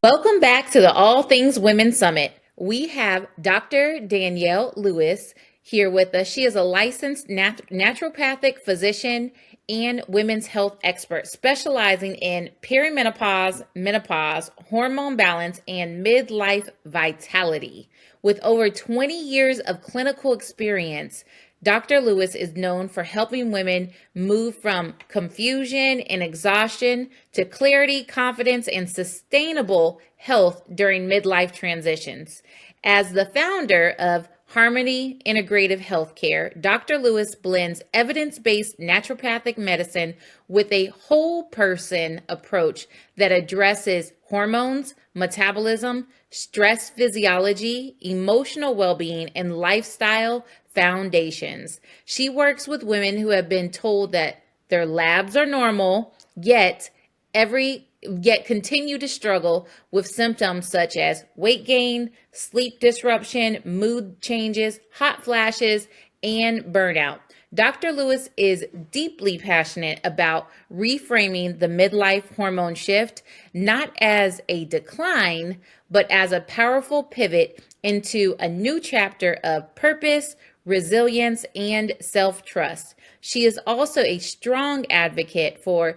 Welcome back to the All Things Women Summit. We have Dr. Danielle Lewis here with us. She is a licensed naturopathic physician and women's health expert specializing in perimenopause, menopause, hormone balance, and midlife vitality. With over 20 years of clinical experience, Dr. Lewis is known for helping women move from confusion and exhaustion to clarity, confidence, and sustainable health during midlife transitions. As the founder of Harmony Integrative Healthcare, Dr. Lewis blends evidence based naturopathic medicine with a whole person approach that addresses hormones, metabolism, stress physiology, emotional well being, and lifestyle foundations. She works with women who have been told that their labs are normal, yet continue to struggle with symptoms such as weight gain, sleep disruption, mood changes, hot flashes, and burnout. Dr. Lewis is deeply passionate about reframing the midlife hormone shift, not as a decline, but as a powerful pivot into a new chapter of purpose, resilience, and self trust. She is also a strong advocate for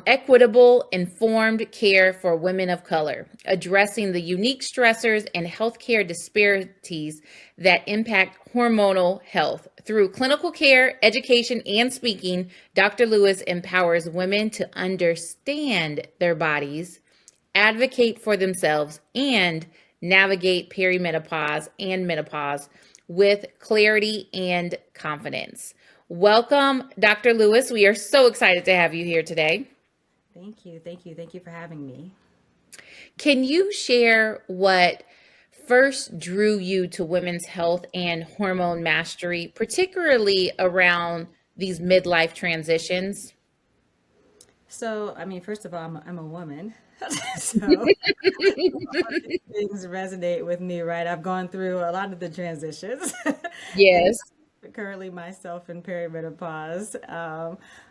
equitable, informed care for women of color, addressing the unique stressors and healthcare disparities that impact hormonal health. Through clinical care, education, and speaking, Dr. Lewis empowers women to understand their bodies, advocate for themselves, and navigate perimenopause and menopause with clarity and confidence. Welcome, Dr. Lewis. We are so excited to have you here today. Thank you. Thank you. Thank you for having me. Can you share what first drew you to women's health and hormone mastery, particularly around these midlife transitions? So, I mean, first of all, I'm a woman. So, all of these things resonate with me, right? I've gone through a lot of the transitions and Yes. currently myself in perimenopause,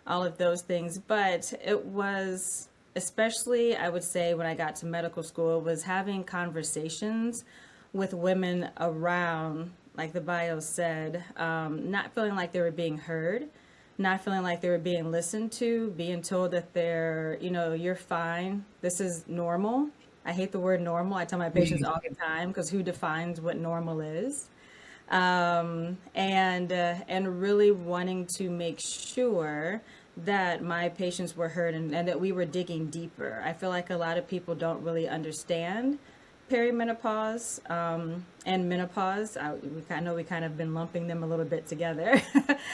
all of those things. But it was, especially, I would say, when I got to medical school, was having conversations with women around, like the bio said, not feeling like they were being heard, not feeling like they were being listened to, being told that you're fine. This is normal. I hate the word normal. I tell my patients all the time because who defines what normal is? And really wanting to make sure that my patients were heard and that we were digging deeper. I feel like a lot of people don't really understand perimenopause and menopause. I know we kind of been lumping them a little bit together,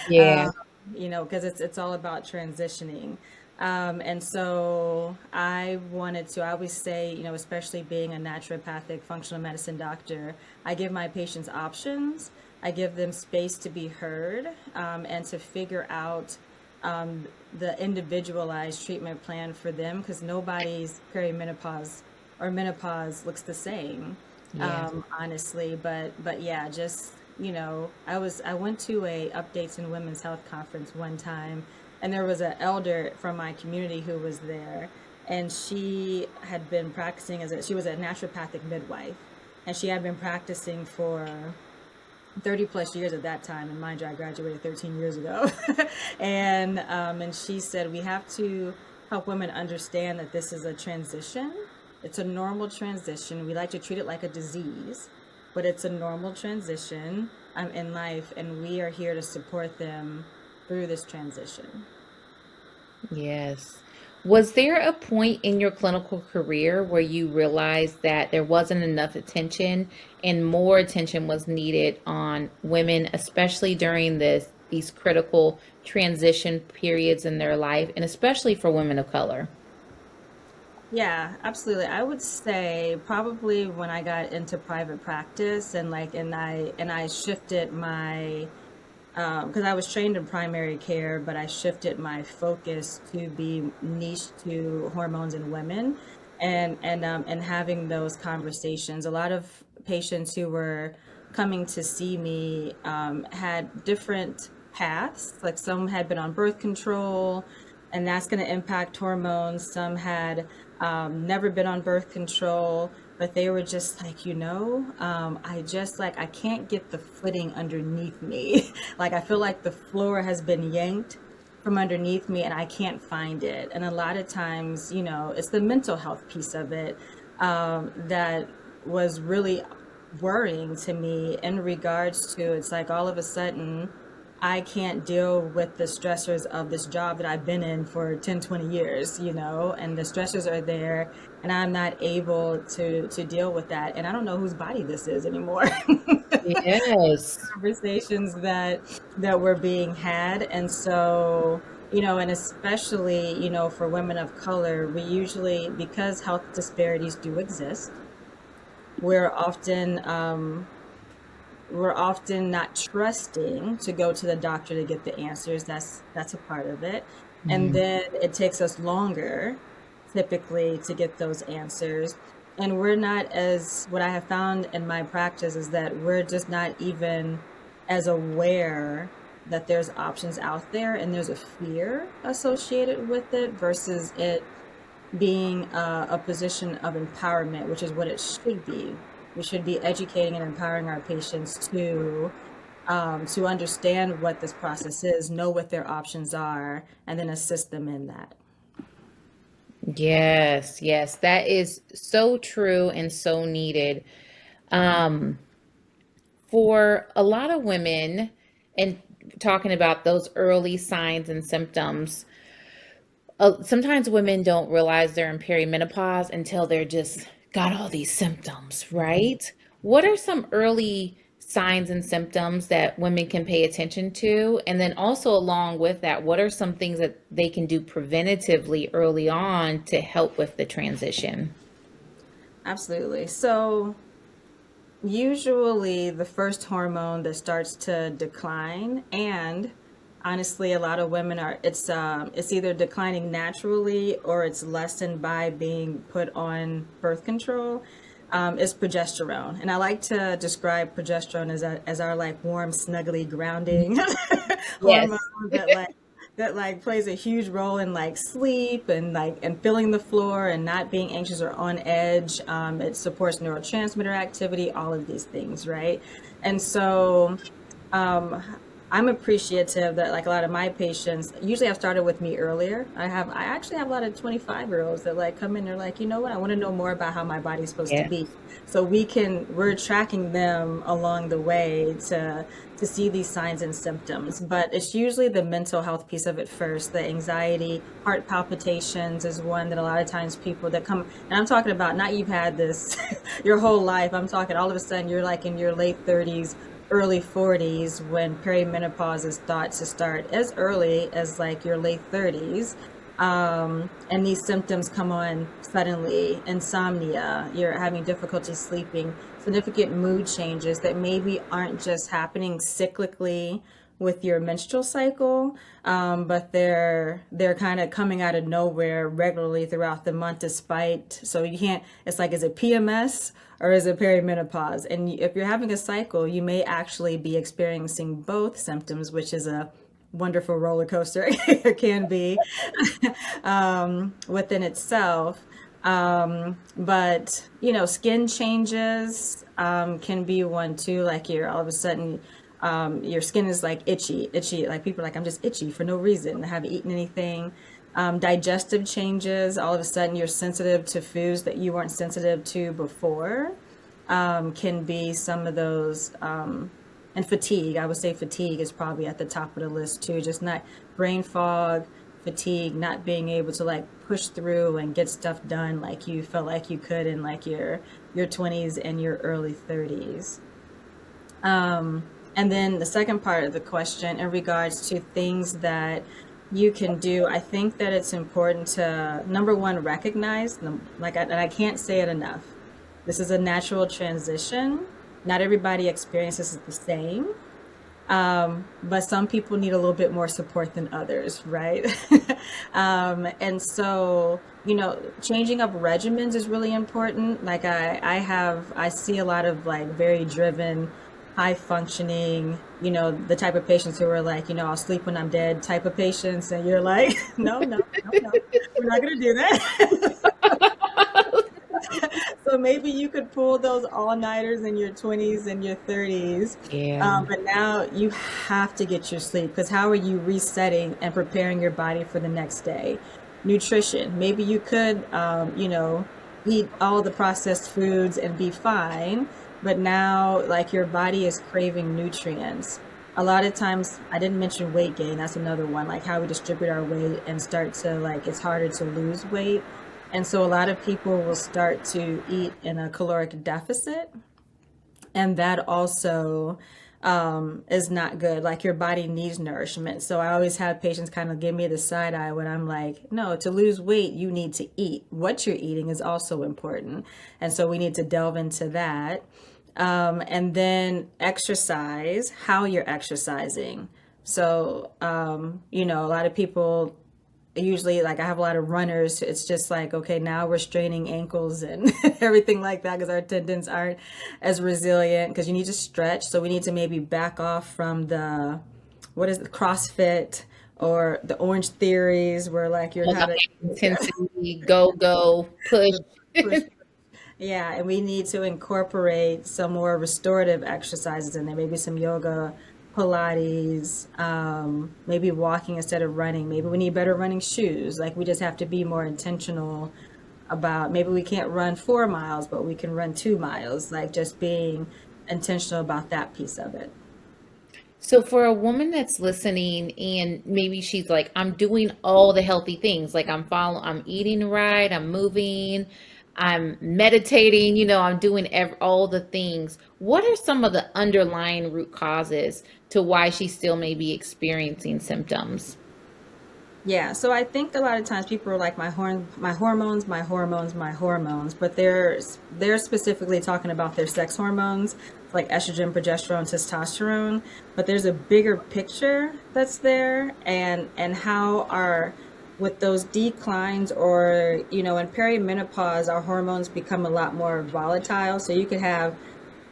Yeah. because it's all about transitioning. And so I always say, especially being a naturopathic functional medicine doctor, I give my patients options. I give them space to be heard and to figure out the individualized treatment plan for them because nobody's perimenopause or menopause looks the same, Yeah. honestly. But yeah, just I went to a updates in women's health conference one time, and there was an elder from my community who was there, and she had been practicing she was a naturopathic midwife, and she had been practicing for 30 plus years at that time. And mind you, I graduated 13 years ago. And she said, we have to help women understand that this is a transition. It's a normal transition. We like to treat it like a disease, but it's a normal transition in life. And we are here to support them through this transition. Yes. Was there a point in your clinical career where you realized that there wasn't enough attention and more attention was needed on women, especially during these critical transition periods in their life, and especially for women of color? Yeah, absolutely. I would say probably when I got into private practice and I shifted my because I was trained in primary care, but I shifted my focus to be niche to hormones in women, and having those conversations. A lot of patients who were coming to see me had different paths. Like some had been on birth control, and that's going to impact hormones. Some had never been on birth control, but they were just like, I just like, I can't get the footing underneath me. Like, I feel like the floor has been yanked from underneath me and I can't find it. And a lot of times, it's the mental health piece of it that was really worrying to me in regards to, it's like all of a sudden I can't deal with the stressors of this job that I've been in for 10, 20 years, and the stressors are there and I'm not able to deal with that. And I don't know whose body this is anymore. Yes. Conversations that were being had. And so, and especially, for women of color, we usually, because health disparities do exist, we're often not trusting to go to the doctor to get the answers. That's a part of it. And Mhm. then it takes us longer typically to get those answers. And we're not, as what I have found in my practice is that we're just not even as aware that there's options out there, and there's a fear associated with it versus it being a position of empowerment, which is what it should be. We should be educating and empowering our patients to understand what this process is, know what their options are, and then assist them in that. Yes, yes, that is so true and so needed. Um, for a lot of women, and talking about those early signs and symptoms, sometimes women don't realize they're in perimenopause until they're just got all these symptoms, right? What are some early signs and symptoms that women can pay attention to? And then also along with that, what are some things that they can do preventatively early on to help with the transition? Absolutely. So usually the first hormone that starts to decline, and honestly a lot of women are, it's either declining naturally or it's lessened by being put on birth control, is progesterone. And I like to describe progesterone as our like warm snuggly grounding hormone Yes. that plays a huge role in like sleep and filling the floor and not being anxious or on edge. It supports neurotransmitter activity, all of these things, right? And so um, I'm appreciative that like a lot of my patients usually have started with me earlier. I actually have a lot of 25-year-olds that like come in, they're like, you know what, I want to know more about how my body's supposed to Yeah. be. So we're tracking them along the way to see these signs and symptoms. But it's usually the mental health piece of it first. The anxiety, heart palpitations is one that a lot of times people that come, and I'm talking about not you've had this your whole life. I'm talking all of a sudden you're like in your late 30s, early 40s, when perimenopause is thought to start as early as like your late 30s. And these symptoms come on suddenly: insomnia, you're having difficulty sleeping, significant mood changes that maybe aren't just happening cyclically with your menstrual cycle, but they're kind of coming out of nowhere regularly throughout the month despite, so you can't, it's like, is it PMS or is it perimenopause? And if you're having a cycle, you may actually be experiencing both symptoms, which is a wonderful roller coaster. It can be within itself. But skin changes can be one too. Like you're all of a sudden, your skin is like itchy. Like people are like, I'm just itchy for no reason. I haven't eaten anything. Digestive changes. All of a sudden, you're sensitive to foods that you weren't sensitive to before. Can be some of those. And fatigue. I would say fatigue is probably at the top of the list too. Just not brain fog, fatigue, not being able to like push through and get stuff done like you felt like you could in like your 20s and your early 30s. And then the second part of the question in regards to things that you can do, I think that it's important to, number one, recognize them. And I can't say it enough. This is a natural transition. Not everybody experiences it the same. But some people need a little bit more support than others, right? And so, changing up regimens is really important. Like I see a lot of like very driven, high functioning the type of patients who are like, I'll sleep when I'm dead type of patients. And you're like, no, no, no, no, we're not going to do that. So maybe you could pull those all-nighters in your 20s and your 30s. Yeah. But now you have to get your sleep, because how are you resetting and preparing your body for the next day? Nutrition. Maybe you could, eat all the processed foods and be fine, but now like your body is craving nutrients. A lot of times, I didn't mention weight gain. That's another one, like how we distribute our weight and start to like, it's harder to lose weight. And so a lot of people will start to eat in a caloric deficit, and that also is not good. Like your body needs nourishment. So I always have patients kind of give me the side eye when I'm like, no, to lose weight, you need to eat. What you're eating is also important. And so we need to delve into that. And then exercise, how you're exercising. So, a lot of people usually, like, I have a lot of runners. It's just like, okay, now we're straining ankles and everything like that because our tendons aren't as resilient, because you need to stretch. So we need to maybe back off from the, what is it, CrossFit or the Orange Theories, where like you're All the having high intensity, go, push. push. Yeah, and we need to incorporate some more restorative exercises in there, maybe some yoga, Pilates, maybe walking instead of running. Maybe we need better running shoes. Like we just have to be more intentional about, maybe we can't run 4 miles, but we can run 2 miles, like just being intentional about that piece of it. So for a woman that's listening and maybe she's like, I'm doing all the healthy things, like I'm eating right, I'm moving, I'm meditating, I'm doing all the things. What are some of the underlying root causes to why she still may be experiencing symptoms? Yeah, so I think a lot of times people are like my hormones, my hormones, my hormones, but they're specifically talking about their sex hormones, like estrogen, progesterone, testosterone. But there's a bigger picture that's there, and how our with those declines, or in perimenopause, our hormones become a lot more volatile. So you could have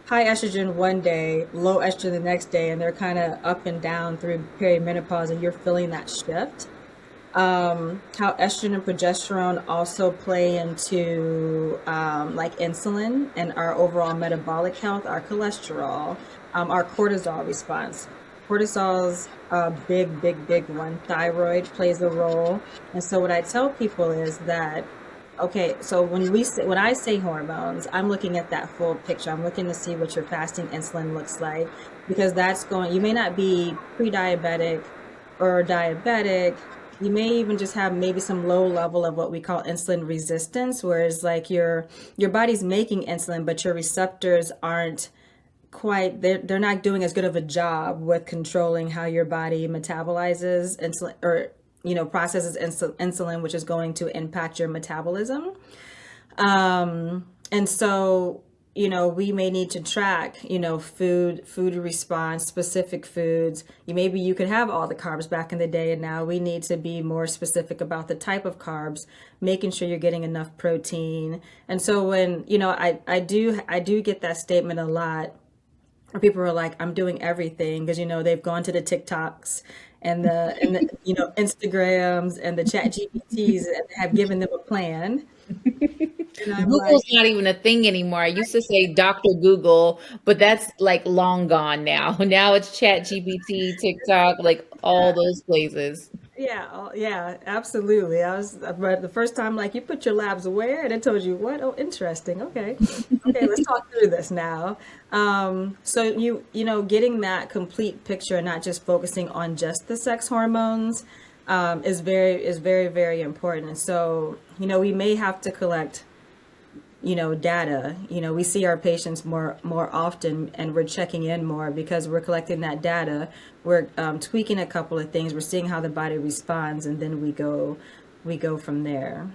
high estrogen one day, low estrogen the next day, and they're kind of up and down through perimenopause, and you're feeling that shift. How estrogen and progesterone also play into like insulin and our overall metabolic health, our cholesterol, our cortisol response. Cortisol's a big, big, big one. Thyroid plays a role. And so what I tell people is that, okay, so when I say hormones, I'm looking at that full picture. I'm looking to see what your fasting insulin looks like, because you may not be pre-diabetic or diabetic. You may even just have maybe some low level of what we call insulin resistance, whereas like your body's making insulin, but your receptors aren't quite, they're not doing as good of a job with controlling how your body metabolizes insulin, or processes insulin, which is going to impact your metabolism. And so, we may need to track, food response, specific foods. Maybe you could have all the carbs back in the day, and now we need to be more specific about the type of carbs, making sure you're getting enough protein. And so when, I do get that statement a lot, where people are like, I'm doing everything, because, they've gone to the TikToks and the Instagrams and the chat GPTs and have given them a plan. And I'm like, Google's not even a thing anymore. I used to say Dr. Google, but that's like long gone now. Now it's Chat GPT, TikTok, like all those places. yeah, yeah, absolutely. But the first time, like, you put your labs where, and it told you what? Oh, interesting. Okay, okay, let's talk through this now. So getting that complete picture and not just focusing on just the sex hormones, is very, very important. And so we may have to collect data. We see our patients more often, and we're checking in more because we're collecting that data. We're tweaking a couple of things. We're seeing how the body responds, and then we go from there.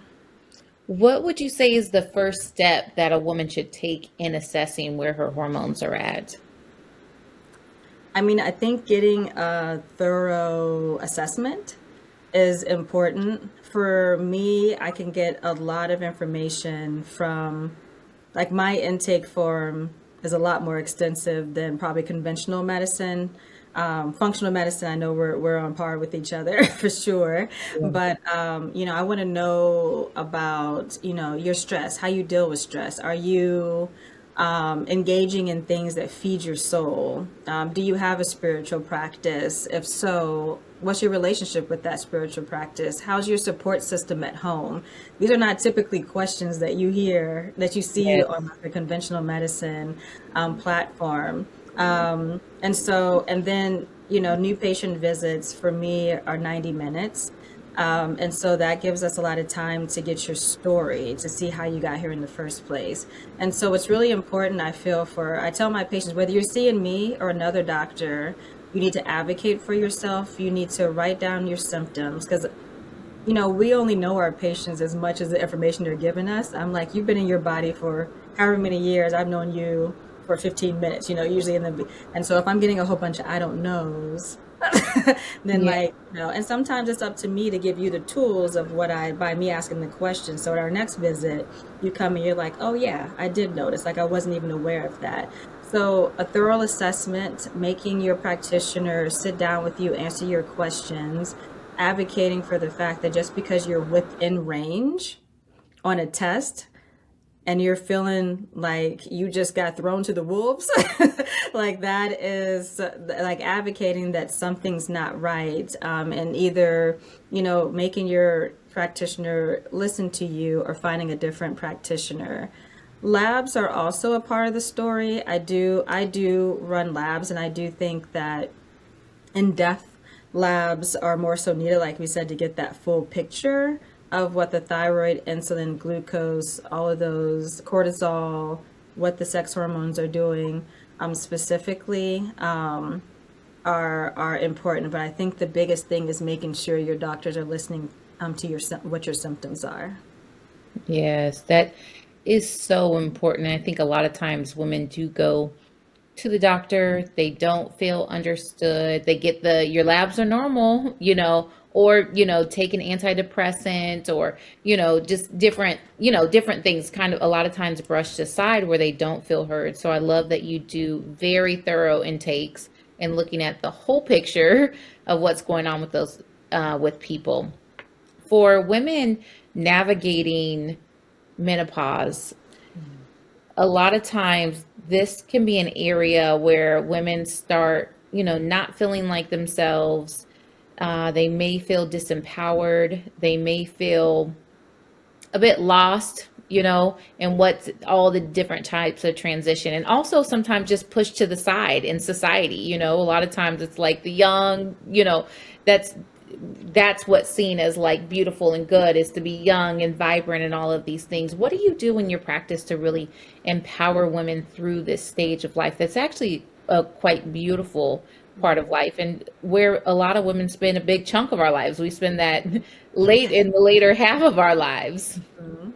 What would you say is the first step that a woman should take in assessing where her hormones are at? I mean, I think getting a thorough assessment is important. For me, I can get a lot of information from, like, my intake form is a lot more extensive than probably conventional medicine. Functional medicine, I know we're on par with each other for sure. Yeah. But I want to know about, your stress, how you deal with stress. Are you engaging in things that feed your soul? Do you have a spiritual practice? If so, what's your relationship with that spiritual practice? How's your support system at home? These are not typically questions that you hear, that you see Yes. on like the conventional medicine platform. And then, new patient visits for me are 90 minutes. And so that gives us a lot of time to get your story, to see how you got here in the first place. And so it's really important, I tell my patients, whether you're seeing me or another doctor, you need to advocate for yourself. You need to write down your symptoms because we only know our patients as much as the information they're giving us. I'm like, you've been in your body for however many years. I've known you for 15 minutes, usually and so if I'm getting a whole bunch of I don't knows, then Yeah. and sometimes it's up to me to give you the tools of by me asking the question. So at our next visit, you come and you're like, oh yeah, I did notice, like I wasn't even aware of that. So a thorough assessment, making your practitioner sit down with you, answer your questions, advocating for the fact that just because you're within range on a test and you're feeling like you just got thrown to the wolves, like that is like advocating that something's not right, and either, making your practitioner listen to you or finding a different practitioner. Labs are also a part of the story. I do run labs, and I do think that in-depth labs are more so needed, like we said, to get that full picture of what the thyroid, insulin, glucose, all of those, cortisol, what the sex hormones are doing specifically, are important. But I think the biggest thing is making sure your doctors are listening to what your symptoms are. Yes, that is so important. I think a lot of times women do go to the doctor, they don't feel understood. They get your labs are normal, or, take an antidepressant or, just different things kind of a lot of times brushed aside where they don't feel heard. So I love that you do very thorough intakes and looking at the whole picture of what's going on with those, with people. For women navigating menopause, a lot of times this can be an area where women start, not feeling like themselves. They may feel disempowered. They may feel a bit lost, in what's all the different types of transition. And also sometimes just pushed to the side in society. A lot of times it's like the young, that's what's seen as like beautiful and good, is to be young and vibrant and all of these things. What do you do in your practice to really empower women through this stage of life that's actually a quite beautiful part of life, and where a lot of women spend a big chunk of our lives? We spend that late in the later half of our lives. Mhm.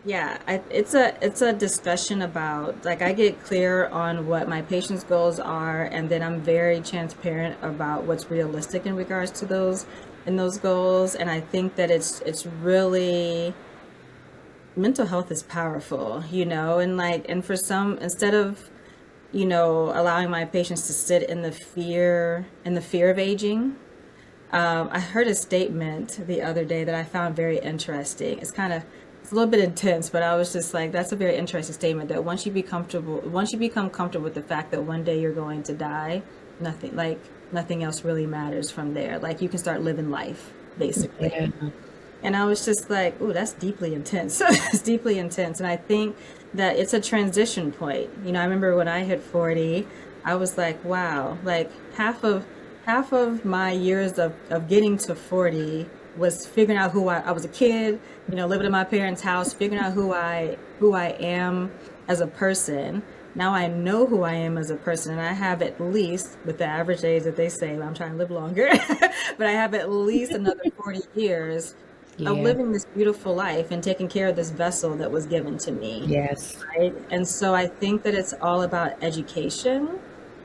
Yeah, it's a discussion about, like, I get clear on what my patients' goals are, and then I'm very transparent about what's realistic in regards to those goals. And I think that it's really, mental health is powerful, and for some, instead of, allowing my patients to sit in the fear of aging. I heard a statement the other day that I found very interesting. It's a little bit intense, but I was just like, that's a very interesting statement, that once you become comfortable with the fact that one day you're going to die, nothing else really matters from there. Like, you can start living life, basically. Yeah. And I was just like, ooh, that's deeply intense. It's deeply intense. And I think that it's a transition point. I remember when I hit 40, I was like, wow, like half of my years of getting to 40 was figuring out I was a kid, living in my parents' house, figuring out who I am as a person. Now I know who I am as a person, and I have, at least, with the average age that they say, I'm trying to live longer, but I have at least another 40 years of Yeah. living this beautiful life and taking care of this vessel that was given to me, Yes. right? And so I think that it's all about education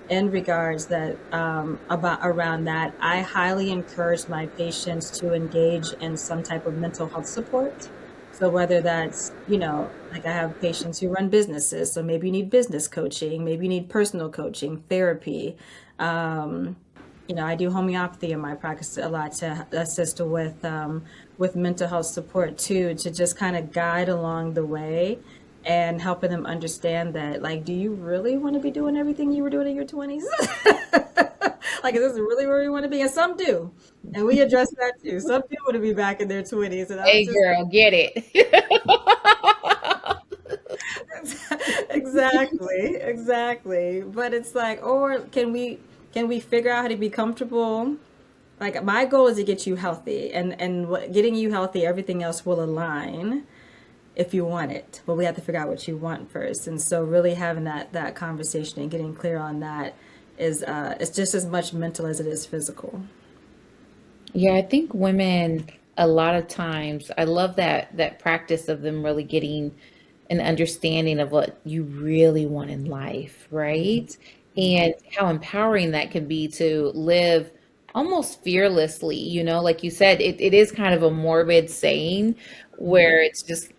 in regards that, about around that. I highly encourage my patients to engage in some type of mental health support. So whether that's, like, I have patients who run businesses, so maybe you need business coaching, maybe you need personal coaching, therapy, I do homeopathy in my practice a lot to assist with mental health support too, to just kind of guide along the way and helping them understand that, like, do you really want to be doing everything you were doing in your 20s? Like, is this really where you want to be? And some do. And we address that too. Some do want to be back in their 20s. And I'm Hey, just girl, get it. exactly, exactly. But it's like, or can we figure out how to be comfortable? Like, my goal is to get you healthy, and getting you healthy, everything else will align if you want it. But we have to figure out what you want first. And so, really having that conversation and getting clear on that is it's just as much mental as it is physical. Yeah, I think women a lot of times, I love that practice of them really getting an understanding of what you really want in life, right? And how empowering that can be to live almost fearlessly, like you said, it is kind of a morbid saying where it's just,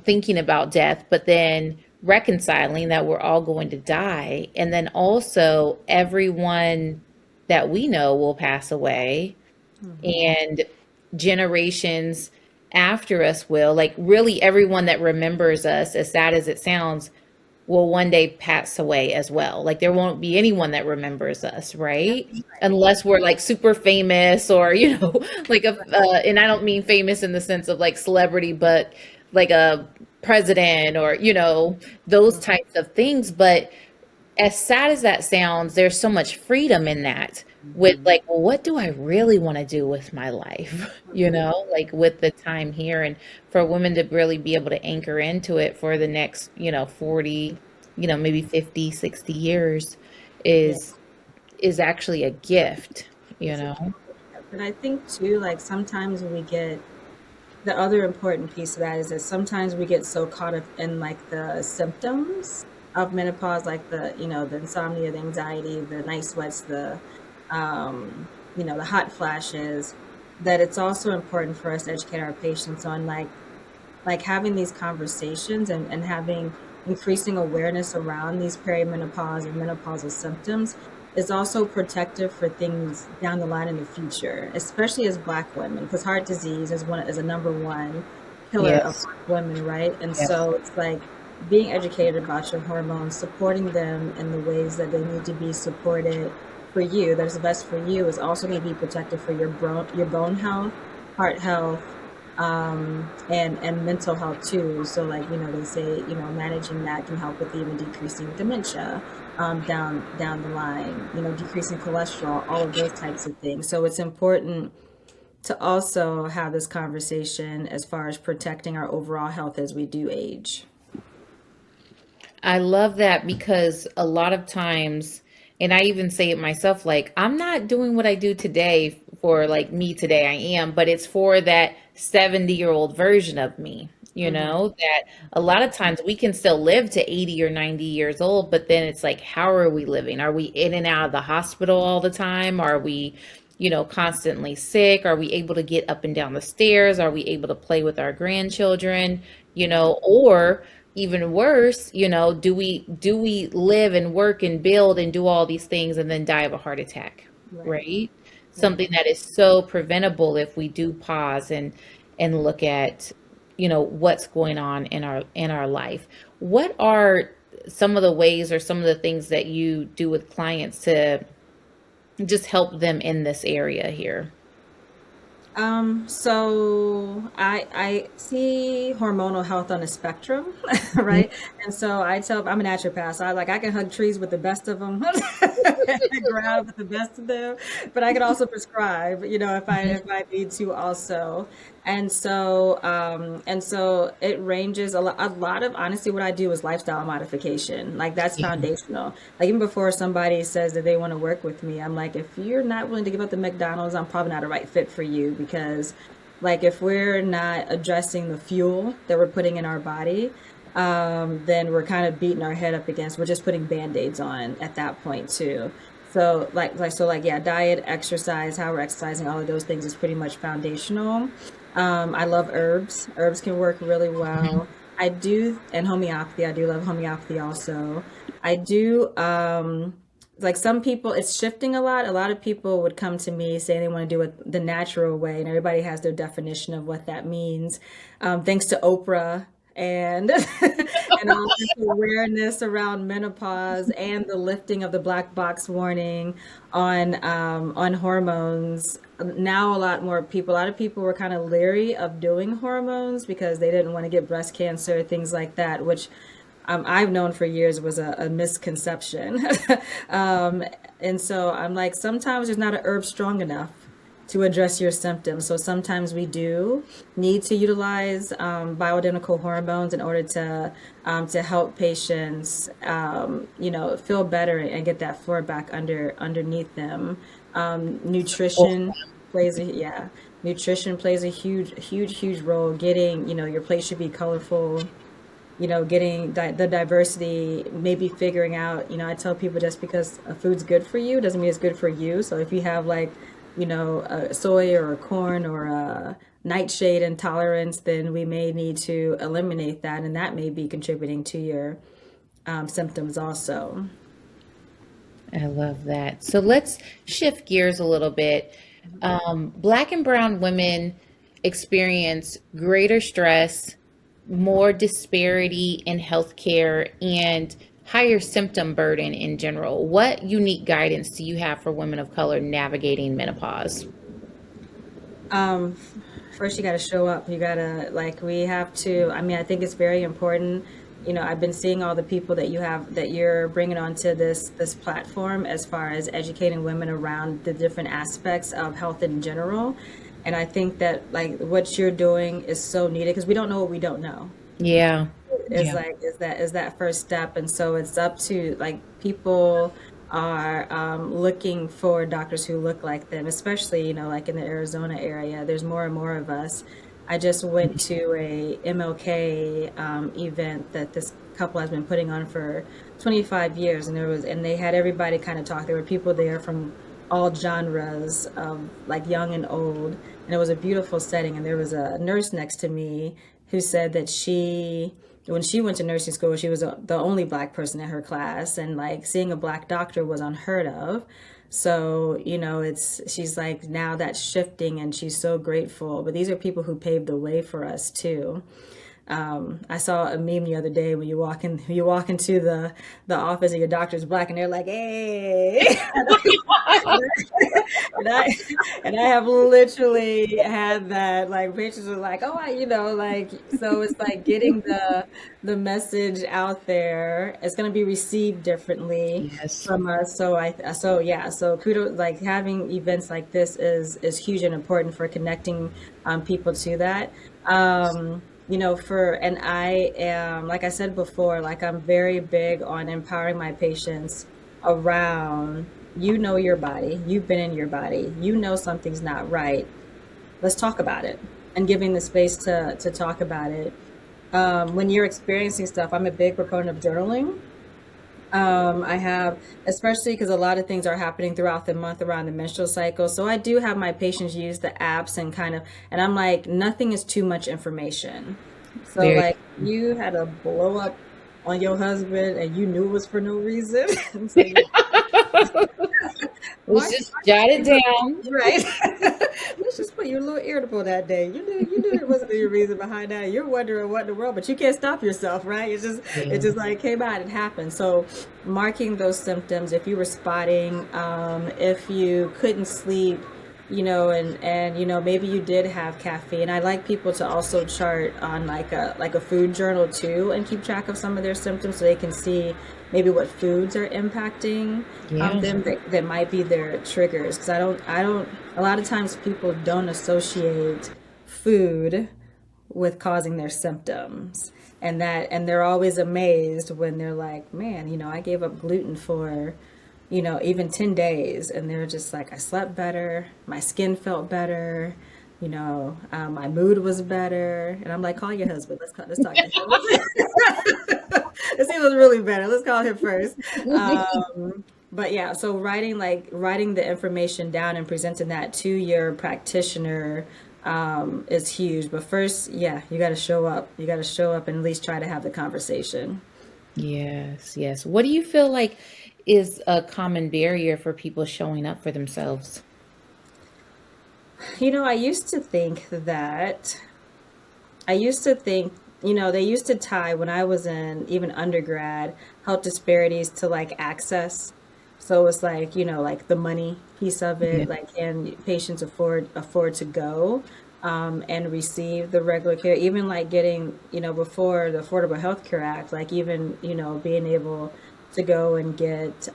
thinking about death, but then reconciling that we're all going to die. And then also everyone that we know will pass away Hmm. and generations after us will, like really everyone that remembers us, as sad as it sounds, will one day pass away as well. Like there won't be anyone that remembers us, right? Unless we're like super famous or, like and I don't mean famous in the sense of like celebrity, but like a president or, those types of things. But as sad as that sounds, there's so much freedom in that with Hmm. like, well, what do I really want to do with my life? Like with the time here and for women to really be able to anchor into it for the next, 40, maybe 50, 60 years Yeah. is actually a gift, you It's a know? total gift. And I think too, like sometimes we get the other important piece of that is that sometimes we get so caught up in like the symptoms of menopause, like the insomnia, the anxiety, the night sweats, the hot flashes, that it's also important for us to educate our patients on like having these conversations and having increasing awareness around these perimenopause and menopausal symptoms is also protective for things down the line in the future, especially as Black women, because heart disease is a number one killer of Yes. Black women, right? And Yes. so it's like being educated about your hormones, supporting them in the ways that they need to be supported for you, that is best for you, is also going to be protective for your bone health, heart health, and mental health too. So like, they say, managing that can help with even decreasing dementia, down the line, decreasing cholesterol, all of those types of things. So it's important to also have this conversation as far as protecting our overall health as we do age. I love that because a lot of times, and I even say it myself, like, I'm not doing what I do today for like me today, I am, but it's for that 70-year-old version of me, Hmm. that a lot of times we can still live to 80 or 90 years old, but then it's like, how are we living? Are we in and out of the hospital all the time? Are we, constantly sick? Are we able to get up and down the stairs? Are we able to play with our grandchildren? Or even worse, do we live and work and build and do all these things and then die of a heart attack, Right, right? right. Something that is so preventable if we do pause and look at, what's going on in our life. What are some of the ways or some of the things that you do with clients to just help them in this area here? So I see hormonal health on a spectrum, right? And so I'm a naturopath, so I can hug trees with the best of them, and ground with the best of them, but I can also prescribe, if I need to also. And so it ranges a lot of, honestly, what I do is lifestyle modification. Like, that's Yeah. foundational. Like, even before somebody says that they want to work with me, I'm like, if you're not willing to give up the McDonald's, I'm probably not a right fit for you, because like if we're not addressing the fuel that we're putting in our body, then we're kind of beating our head up against, we're just putting band-aids on at that point too. So yeah, diet, exercise, how we're exercising, all of those things is pretty much foundational. I love herbs. Herbs can work really well. I do, and homeopathy. I do love homeopathy also. I do like some people, it's shifting a lot. A lot of people would come to me saying they want to do it the natural way, and everybody has their definition of what that means. Thanks to Oprah and and all this awareness around menopause and the lifting of the black box warning on hormones. Now a lot of people were kind of leery of doing hormones because they didn't want to get breast cancer, things like that, which I've known for years was a misconception. um, and so I'm like, sometimes there's not a herb strong enough to address your symptoms. So sometimes we do need to utilize bioidentical hormones in order to help patients, feel better and get that floor back underneath them. Nutrition plays a yeah, nutrition plays a huge role. Getting, your plate should be colorful, getting the diversity, maybe figuring out, I tell people just because a food's good for you doesn't mean it's good for you. So if you have like, a soy or a corn or a nightshade intolerance, then we may need to eliminate that. And that may be contributing to your symptoms also. I love that. So let's shift gears a little bit. Black and brown women experience greater stress, more disparity in healthcare, and higher symptom burden in general. What unique guidance do you have for women of color navigating menopause? Um, First, you got to show up. You got to, like, we have to, I mean, I think it's very important. I've been seeing all the people that you're bringing onto this platform as far as educating women around the different aspects of health in general. And I think that like what you're doing is so needed because we don't know what we don't know. Yeah. Is Yeah. like is that first step, and so it's up to like people are looking for doctors who look like them, especially like in the Arizona area. There's more and more of us. I just went to a MLK event that this couple has been putting on for 25 years, and they had everybody kind of talk. There were people there from all genres of like young and old, and it was a beautiful setting. And there was a nurse next to me who said that when she went to nursing school, she was the only black person in her class, and like seeing a black doctor was unheard of. So, she's like, now that's shifting and she's so grateful. But these are people who paved the way for us too. I saw a meme the other day when you walk into the office and your doctor's black and they're like, hey. and I and I have literally had that, like patients are like, oh, like, so it's like getting the message out there. It's going to be received differently Yes. from us. So kudos, like having events like this is huge and important for connecting people to that. And I am, like I said before, like I'm very big on empowering my patients around, your body, you've been in your body, something's not right. Let's talk about it, and giving the space to talk about it. When you're experiencing stuff, I'm a big proponent of journaling. I have, especially because a lot of things are happening throughout the month around the menstrual cycle. So I do have my patients use the apps and I'm like, nothing is too much information. So Very. like you had a blow up on your husband and you knew it was for no reason. And so you, Let's why, just jot it down. right? Let's just put you a little irritable that day. You knew there wasn't any reason behind that. You're wondering what in the world, but you can't stop yourself, right? Yeah. It just like came out, it happened. So marking those symptoms, if you were spotting, if you couldn't sleep, and maybe you did have caffeine. I like people to also chart on like a food journal too, and keep track of some of their symptoms so they can see maybe what foods are impacting Yeah. them that might be their triggers. Because I don't. A lot of times people don't associate food with causing their symptoms, and they're always amazed when they're like, man, I gave up gluten for even 10 days. And they're just like, I slept better. My skin felt better. My mood was better. And I'm like, call your husband. Let's talk to him. Let's see what's really better. Let's call him first. But yeah, so writing the information down and presenting that to your practitioner is huge. But first, yeah, you got to show up. You got to show up and at least try to have the conversation. Yes, yes. What do you feel like is a common barrier for people showing up for themselves? I used to think that I used to think, they used to tie when I was in even undergrad, health disparities to like access. So it's like, like the money piece of Yeah. it, like can patients afford to go and receive the regular care, even like getting, before the Affordable Health Care Act, like even, being able to go and get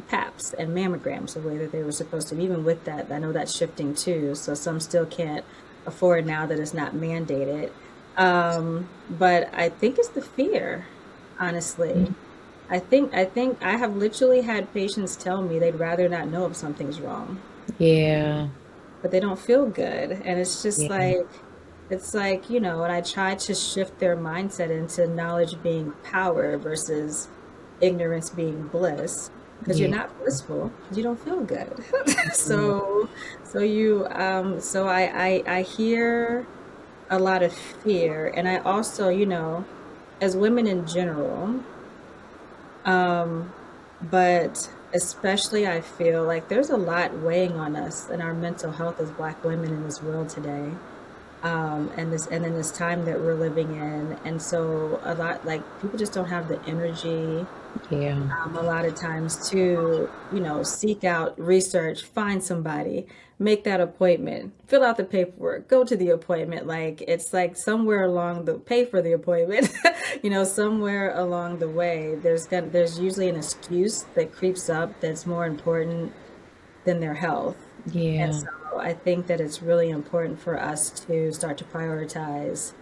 PAPs and mammograms the way that they were supposed to. Even with that, I know that's shifting too. So some still can't afford now that it's not mandated. But I think it's the fear, honestly. I think I have literally had patients tell me they'd rather not know if something's wrong, Yeah. but they don't feel good. And it's just Yeah. like, and I try to shift their mindset into knowledge being power versus ignorance being bliss, because you're Yeah. not blissful because you don't feel good. Yeah. So I hear a lot of fear. And I also, as women in general, um, but especially I feel like there's a lot weighing on us and our mental health as Black women in this world today. And in this time that we're living in. And so a lot, like, people just don't have the energy Yeah. a lot of times to, seek out research, find somebody, make that appointment, fill out the paperwork, go to the appointment. Like, it's like somewhere along the pay for the appointment, somewhere along the way, there's usually an excuse that creeps up that's more important than their health. And Yeah. so I think that it's really important for us to start to prioritize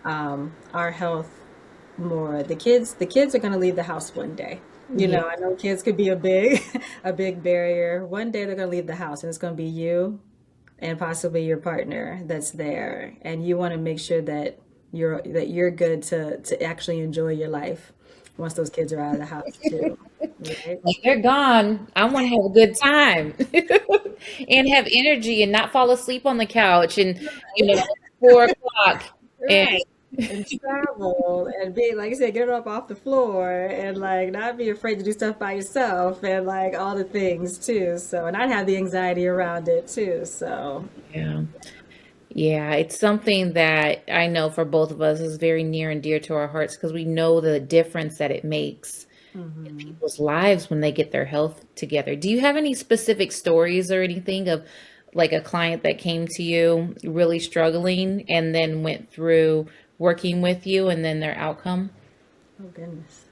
our health more. The kids are going to leave the house one day. Yeah. I know kids could be a big a big barrier. One day they're going to leave the house and it's going to be you and possibly your partner that's there, and you want to make sure that you're good to actually enjoy your life once those kids are out of the house too, right? Like they're gone. I want to have a good time and have energy and not fall asleep on the couch and, it's 4 o'clock. And Right. And travel and be, like I said, get up off the floor and like not be afraid to do stuff by yourself and like all the things too. So, and I'd have the anxiety around it too. So, yeah. Yeah, it's something that I know for both of us is very near and dear to our hearts because we know the difference that it makes in hmm people's lives when they get their health together. Do you have any specific stories or anything of like a client that came to you really struggling and then went through working with you and then their outcome? oh goodness.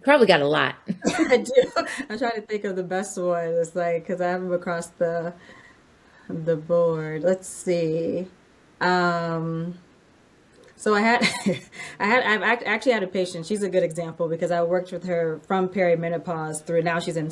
Probably got a lot. I do. I'm trying to think of the best one. It's like, because I have them across the board. Let's see. Um, So I've actually had a patient. She's a good example because I worked with her from perimenopause through now she's in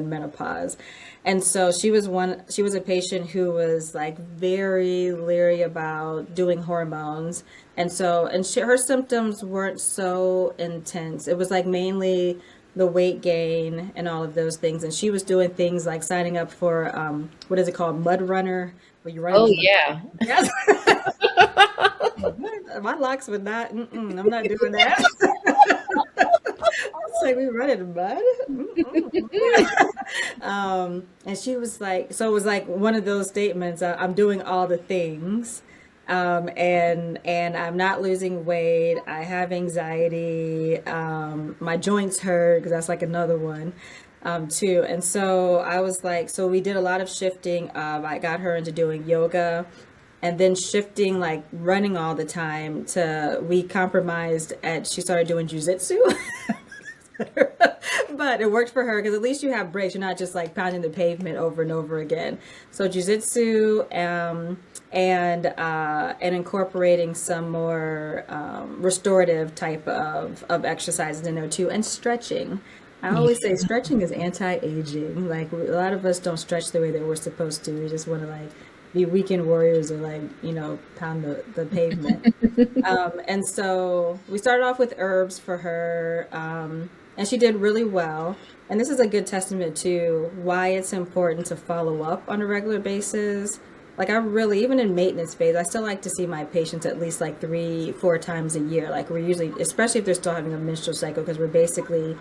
menopause. And so she was a patient who was like very leery about doing hormones. Her symptoms weren't so intense. It was like mainly the weight gain and all of those things. And she was doing things like signing up for what is it called? Mud runner, where you run in Oh the mud. yeah. Yes. My locks would not. I'm not doing that. It's like we run in the mud. And she was like, so it was like one of those statements. I'm doing all the things, and I'm not losing weight. I have anxiety. My joints hurt because that's like another one, too. And so I was like, so we did a lot of shifting. I got her into doing yoga and then shifting like running all the time to we compromised at she started doing jujitsu. But it worked for her because at least you have breaks. You're not just like pounding the pavement over and over again. So jujitsu, and incorporating some more restorative type of exercises in there too, and stretching. I always say stretching is anti-aging. Like a lot of us don't stretch the way that we're supposed to. We just want to like be weekend warriors or like, pound the pavement. And so we started off with herbs for her, and she did really well. And this is a good testament to why it's important to follow up on a regular basis. Like I really, even in maintenance phase, I still like to see my patients at least like 3, 4 times a year. Like we're usually, especially if they're still having a menstrual cycle, because we're basically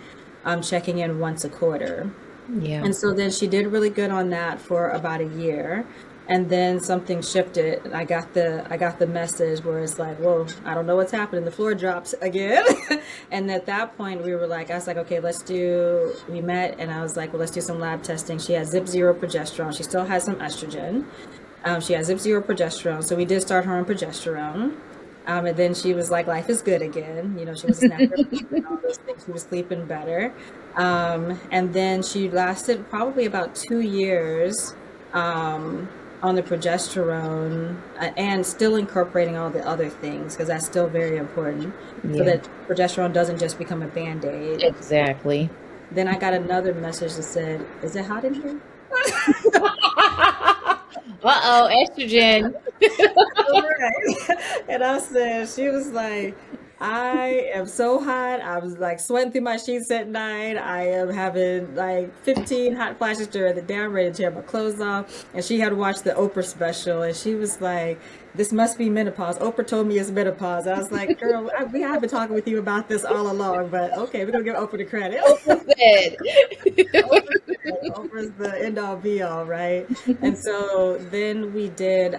checking in once a quarter. Yeah. And so then she did really good on that for about a year. And then something shifted. And I got the message where it's like, whoa, I don't know what's happening. The floor drops again. And at that point we were like, I was like, okay, we met and I was like, well, let's do some lab testing. She has zip zero progesterone. She still has some estrogen. She has zip zero progesterone. So we did start her on progesterone. And then she was like, life is good again. She was a snapper and all those things. She was sleeping better. And then she lasted probably about 2 years on the progesterone and still incorporating all the other things because that's still very important so Yeah. that progesterone doesn't just become a band-aid. Exactly. Then I got another message that said, is it hot in here? Uh-oh, estrogen. Right. And I said, she was like, I am so hot. I was like sweating through my sheets at night. I am having like 15 hot flashes during the day. I'm ready to tear my clothes off. And she had watched the Oprah special and she was like, this must be menopause. Oprah told me it's menopause. I was like, girl, we have been talking with you about this all along, but okay, we're going to give Oprah the credit. Oprah said. Oprah's the end all be all, right? And so then we did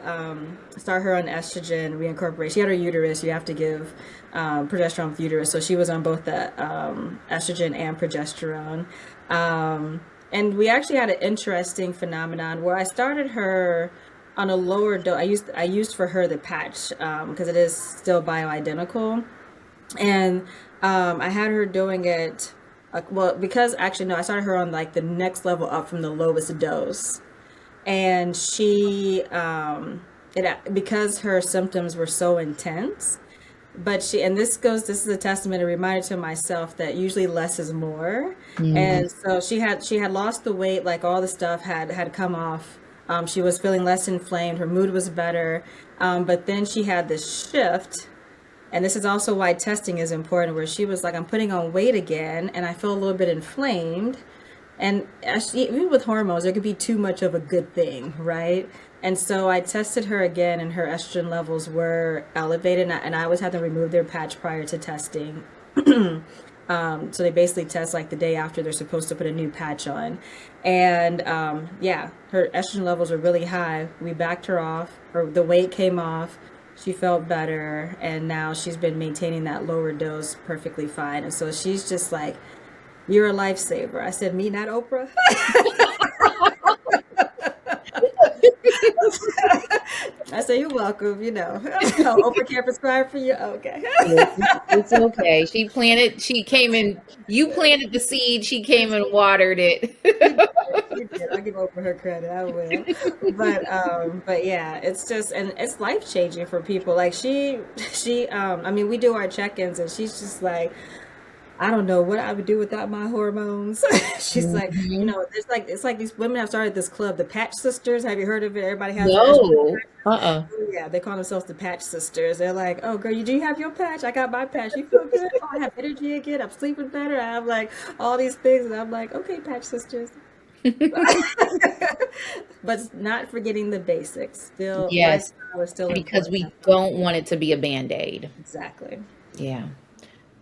start her on estrogen reincorporation. She had her uterus. You have to give progesterone with uterus. So she was on both the estrogen and progesterone. And we actually had an interesting phenomenon where I started her on a lower dose. I used for her the patch because it is still bioidentical. And I had her doing it. Well, because actually, no, I started her on like the next level up from the lowest dose. And because her symptoms were so intense, and this is a testament, a reminder to myself that usually less is more. And so she had lost the weight, like all the stuff had come off. She was feeling less inflamed. Her mood was better. But then she had this shift. And this is also why testing is important, where she was like, I'm putting on weight again, and I feel a little bit inflamed. And even with hormones, there could be too much of a good thing, right? And so I tested her again, and her estrogen levels were elevated, and I always had to remove their patch prior to testing. So they basically test like the day after they're supposed to put a new patch on. And yeah, her estrogen levels were really high. We backed her off, or the weight came off. She felt better, and now she's been maintaining that lower dose perfectly fine. And so she's just like, you're a lifesaver. I said, me, not Oprah. I say, you're welcome, Oh, Oprah can't prescribe for you? Okay. It's okay. You planted the seed, she came and watered it. You did. I'll give Oprah her credit. I will. But yeah, it's just, and it's life changing for people. Like I mean, we do our check-ins and she's just like, I don't know what I would do without my hormones. She's like, it's like these women have started this club, the Patch Sisters. Have you heard of it? Everybody has No. Uh-uh. Yeah, they call themselves the Patch Sisters. They're like, oh, girl, do you have your patch? I got my patch. You feel good? Oh, I have energy again. I'm sleeping better. I have like all these things. And I'm like, okay, Patch Sisters. But not forgetting the basics. Still, Yes, lifestyle is still because we important. don't want it to be a band-aid. Exactly. Yeah.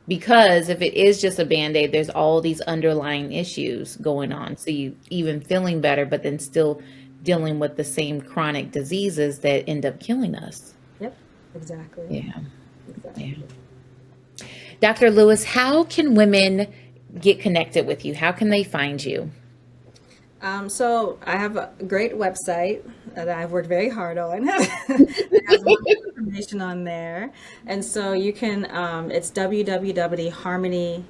Because if it is just a band-aid, there's all these underlying issues going on. So you even feeling better, but then still dealing with the same chronic diseases that end up killing us. Yep. Exactly. Yeah. Exactly. Yeah. Dr. Lewis, how can women get connected with you? How can they find you? So I have a great website that I've worked very hard on. It has a lot of information on there. And so you can, it's www.harmony,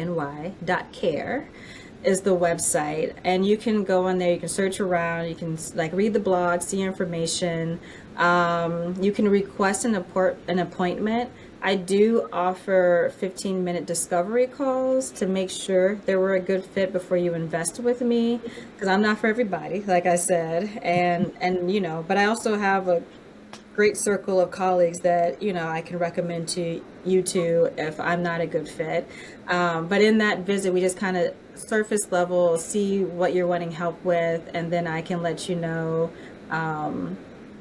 HARMONY.care is the website. And you can go on there, you can search around, you can like read the blog, see information. You can request an appointment. I do offer 15-minute discovery calls to make sure that we're a good fit before you invest with me, because I'm not for everybody, like I said, and but I also have a great circle of colleagues that I can recommend to you to if I'm not a good fit. But in that visit, we just kind of surface level, see what you're wanting help with, and then I can let you know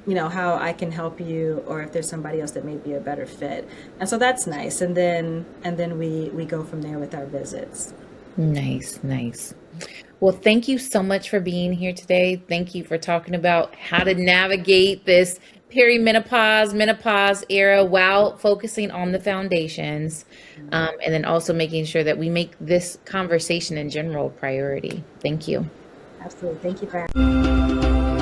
how I can help you, or if there's somebody else that may be a better fit. And so that's nice. And then we go from there with our visits. Nice, nice. Well, thank you so much for being here today. Thank you for talking about how to navigate this perimenopause, menopause era while focusing on the foundations, and then also making sure that we make this conversation in general a priority. Thank you. Absolutely. Thank you for